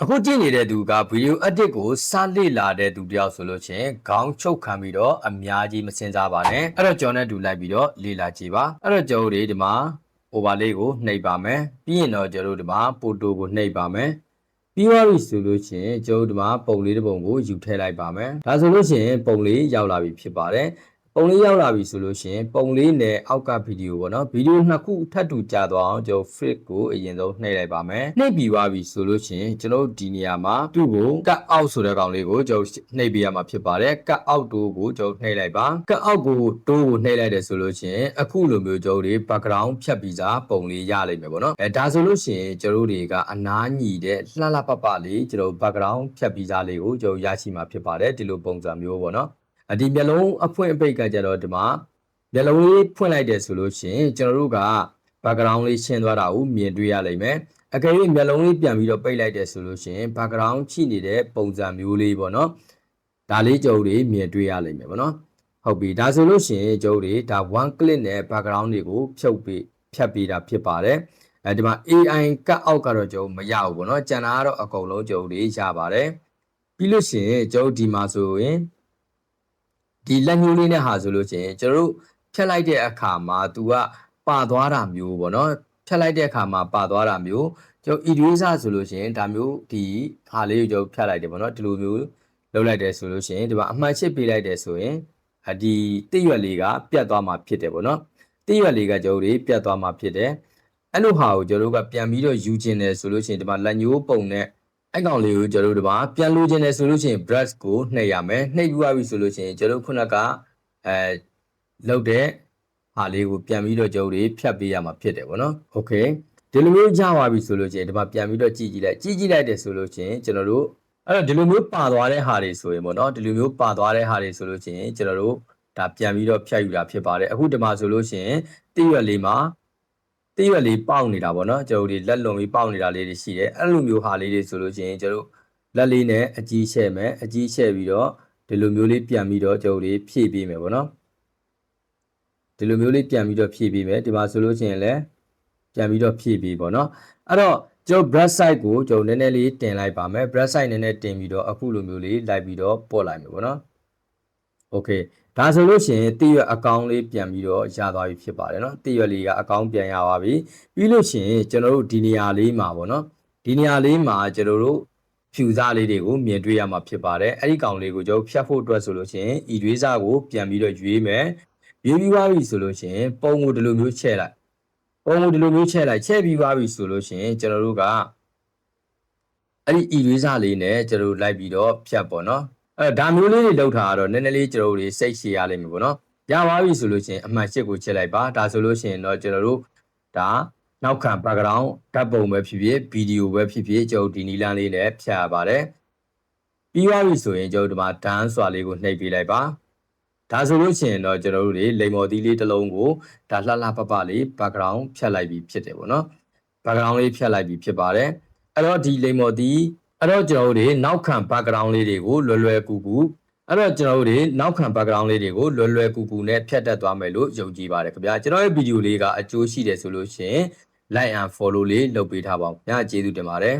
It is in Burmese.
အခုကြည့်နေတဲ့သူကဗီဒီယိုအက်ဒစ်ကိုစလေ့လာတဲ့သူတယောက်ဆိုလို့ချင်းခေါင်းချုပ်ခံပြီးတော့အများကြီးမစင်စားပါနဲ့အဲ့တော့ကျွန်တော်နဲ့တူလိုက်ပြီးတော့လေ့လာကြည့်ပါအဲ့တော့ကျွန်တော်တို့ဒီမှာ overlay ကိုနှိပ်ပါမယ်ပြီးရင်တော့ကျွန်တော်တို့ဒီမှာ photo ကိုနှိပ်ပါမယ်ပြီးသွားပြီဆိုလို့ချင်းကျွန်တော်တို့ဒီမှာပုံလေးတစ်ပုံကိုယူထည့်လိုက်ပါမယ်ဒါဆိုလို့ချင်းပုံလေးရောက်လာပြီဖြစ်ပါတယ်ပုံလေးရောက်လာပြီဆိုလို့ရှင်ပုံလေးနဲ့အောက်ကဗီဒီယိုပေါ့နော်ဗီဒီယိုနှစ်ခုထပ်တူကြာသွားအောင်ကျွန်တော် flip ကိုအရင်ဆုံးနှိပ်လိုက်ပါမယ်နှိပ်ပြီးသွားပြီဆိုလို့ရှင်ကျွန်တော်ဒီနေရာမှာသူ့ကို cut out ဆိုတဲ့ကောင်လေးကိုကျွန်တော်နှိပ်ပေးရမှာဖြစ်ပါတယ် cut out တို့ကိုကျွန်တော်နှိပ်လိုက်ပါ cut out ကိုတိုးကိုနှိပ်လိုက်တယ်ဆိုလို့ရှင်အခုလိုမျိုးကျွန်တော်တွေ background ဖြတ်ပြီးသားပုံလေးရလိမ့်မယ်ပေါ့နော်ဒါဆိုလို့ရှင်ကျွန်တော်တွေကအနားညီတဲ့လှလှပပလေးကျွန်တော် background ဖြတ်ပြီးသားလေးကိုကျွန်တော်ရရှိမှာဖြစ်ပါတယ်ဒီလိုပုံစံမျိုးပေါ့နော်ဒီမျက်လုံးအဖွင့်အပိတ်ကကြတော့ဒီမှာမျက်လုံးလေးဖွင့်လိုက်တယ်ဆိုလို့ရှိရင်ကျွန်တော်တို့က background လေးရှင်းသွားတာကိုမြင်တွေ့ရလိမ့်မယ်အကယ်၍မျက်လုံးလေးပြန်ပြီးတော့ပိတ်လိုက်တယ်ဆိုလို့ရှိရင် background ချိနေတဲ့ပုံစံမျိုးလေးပေါ့နော်ဒါလေးကျွန်တော်တို့မြင်တွေ့ရလိမ့်မယ်ပေါ့နော်ဟုတ်ပြီဒါဆိုလို့ရှိရင်ကျွန်တော်တို့ဒါ one click နဲ့ background တွေကိုဖြတ်ပေးတာဖြစ်ပါတယ်ဒီမှာ AI cut out ကတော့ကျွန်တော်မရဘူးပေါ့နော်ကျန်တာကတော့အကုန်လုံးကျွန်တော်တို့ရပါတယ်ပြီးလို့ရှိရင်ကျွန်တော်ဒီမှာဆိုရင်ဒီလက်ညှိုးလေးနဲ့ဟာဆိုလို့ရှိရင်ကျွန်တော်တို့ဖြတ်လိုက်တဲ့အခါမှာသူကပါသွားတာမျိုးပေါ့နော်ဖြတ်လိုက်တဲ့အခါမှာပါသွားတာမျိုးကျွန်တော် eraser ဆိုလို့ရှိရင်ဒါမျိုးဒီဟာလေးကိုကျွန်တော်ဖြတ်လိုက်တယ်ပေါ့နော်ဒီလိုမျိုးလုပ်လိုက်တယ်ဆိုလို့ရှိရင်ဒီမှာအမှန်ချစ်ပေးလိုက်တယ်ဆိုရင်ဒီတိရွက်လေးကပြတ်သွားမှာဖြစ်တယ်ပေါ့နော်တိရွက်လေးကကျွန်တော်တို့ပြတ်သွားမှာဖြစ်တယ်အဲ့လိုဟာကိုကျွန်တော်တို့ကပြန်ပြီးတော့ယူခြင်းတယ်ဆိုလို့ရှိရင်ဒီမှာလက်ညှိုးပုံနဲ့အဲ့ကောင်လေးကိုကျွန်တော်တို့ဒီမှာပြန်လိုချင်တယ်ဆိုလို့ရှိရင် brush ကိုနှိပ်ရမယ်နှိပ်ပြီးသွားပြီဆိုလို့ရှိရင်ကျွန်တော်ခုနကလောက်တဲ့ဟာလေးကိုပြန်ပြီးတော့ကျွန်တော်တို့ဖြတ်ပေးရမှာဖြစ်တယ်ပေါ့နော်โอเคဒီလိုမျိုးကြာသွားပြီဆိုလို့ရှိရင်ဒီမှာပြန်ပြီးတော့ကြည့်ကြည့်လိုက်တယ်ဆိုလို့ရှိရင်ကျွန်တော်တို့အဲ့တော့ဒီလိုမျိုးပါသွားတဲ့ဟာတွေဆိုရင်ပေါ့နော်ဒီလိုမျိုးပါသွားတဲ့ဟာတွေဆိုလို့ရှိရင်ကျွန်တော်တို့ဒါပြန်ပြီးတော့ဖြတ်ယူတာဖြစ်ပါတယ်အခုဒီမှာဆိုလို့ရှိရင်တိရွက်လေးမှာတိရွက်လေးပေါက်နေတာပေါ့နော်ကျွန်တော်တို့လက်လုံပြီးပေါက်နေတာလေးတွေရှိတယ်အဲ့လိုမျိုးဟာလေးတွေဆိုလို့ရှိရင်ကျွန်တော်တို့လက်လေးနဲ့အကြီးချဲ့မယ်အကြီးချဲ့ပြီးတော့ဒီလိုမျိုးလေးပြန်ပြီးတော့ကျွန်တော်တို့ဖြည့်ပေးမယ်ပေါ့နော်ဒီလိုမျိုးလေးပြန်ပြီးတော့ဖြည့်ပေးမယ်ဒီမှာဆိုလို့ရှိရင်လည်းပြန်ပြီးတော့ဖြည့်ပေးပေါ့နော်အဲ့တော့ကျွန်တော် brush side ကိုကျွန်တော်နည်းနည်းလေးတင်လိုက်ပါမယ် brush side နည်းနည်းတင်ပြီးတော့အခုလိုမျိုးလေးလိုက်ပြီးတော့ပို့လိုက်မယ်ပေါ့နော်โอเคဒါဆိုလို့ရှိရင်တိရွက်အကောင့်လေးပြန်ပြီးတော့ရသွားပြီဖြစ်ပါတယ်เนาะတိရွက်လေးကအကောင့်ပြန်ရပါပြီပြီးလို့ရှိရင်ကျွန်တော်တို့ဒီနေရာလေးမှာပေါ့နော်ဒီနေရာလေးမှာကျွန်တော်တို့ဖြူစားလေးတွေကိုမြင်တွေ့ရမှာဖြစ်ပါတယ်အဲ့ဒီကောင်လေးကိုကျွန်တော်ဖြတ်ဖို့အတွက်ဆိုလို့ရှိရင်ဤတွေးစားကိုပြန်ပြီးတော့ရွေးမယ်ရွေးပြီးသွားပြီဆိုလို့ရှိရင်ပုံကိုဒီလိုမျိုးချဲ့လိုက်ပုံကိုဒီလိုမျိုးချဲ့ပြီးသွားပြီဆိုလို့ရှိရင်ကျွန်တော်တို့ကအဲ့ဒီဤတွေးစားလေးနဲ့ကျွန်တော်တို့လိုက်ပြီးတော့ဖြတ်ပေါ့နော်ဒါမျိုးလေးတွေလောက်ထားတော့နည်းနည်းလေးကျွန်တော်တို့စိတ်ရှည်ရလိမ့်မယ်ပေါ့နော်ရပါပြီဆိုလို့ရှိရင်အမှန်ရှစ်ကိုချက်လိုက်ပါဒါဆိုလို့ရှိရင်တော့ကျွန်တော်တို့ဒါနောက်ခံ background ဓာတ်ပုံပဲဖြစ်ဖြစ်ဗီဒီယိုပဲဖြစ်ဖြစ်ကျွန်တော်ဒီနီလန်းလေးနဲ့ဖြတ်ရပါတယ်ပြီးသွားပြီဆိုရင်ကျွန်တော်ဒီမှာ dance စွာလေးကိုနှိပ်ပေးလိုက်ပါဒါဆိုလို့ရှိရင်တော့ကျွန်တော်တို့လိမ္မော်သီးလေးတစ်လုံးကိုဒါလှလှပပလေး background ဖြတ်လိုက်ပြီးဖြစ်တယ်ပေါ့နော် background လေးဖြတ်လိုက်ပြီးဖြစ်ပါတယ်အဲ့တော့ဒီလိမ္မော်သီးအဲ့တော့ကျွန်တော်တို့နောက်ခံ background လေးတွေကိုလွယ်ကူကူအဲ့တော့ကျွန်တော်တို့နောက်ခံ background လေးတွေကိုလွယ်ကူကူနဲ့ဖြတ်တတ်သွားမယ်လို့ယုံကြည်ပါတယ်ခင်ဗျာကျွန်တော်ရဲ့ဗီဒီယိုလေးကအကျိုးရှိတယ်ဆိုလို့ရှိရင် like and follow လေးလုပ်ပေးထားပါဦးခင်ဗျာကျေးဇူးတင်ပါတယ်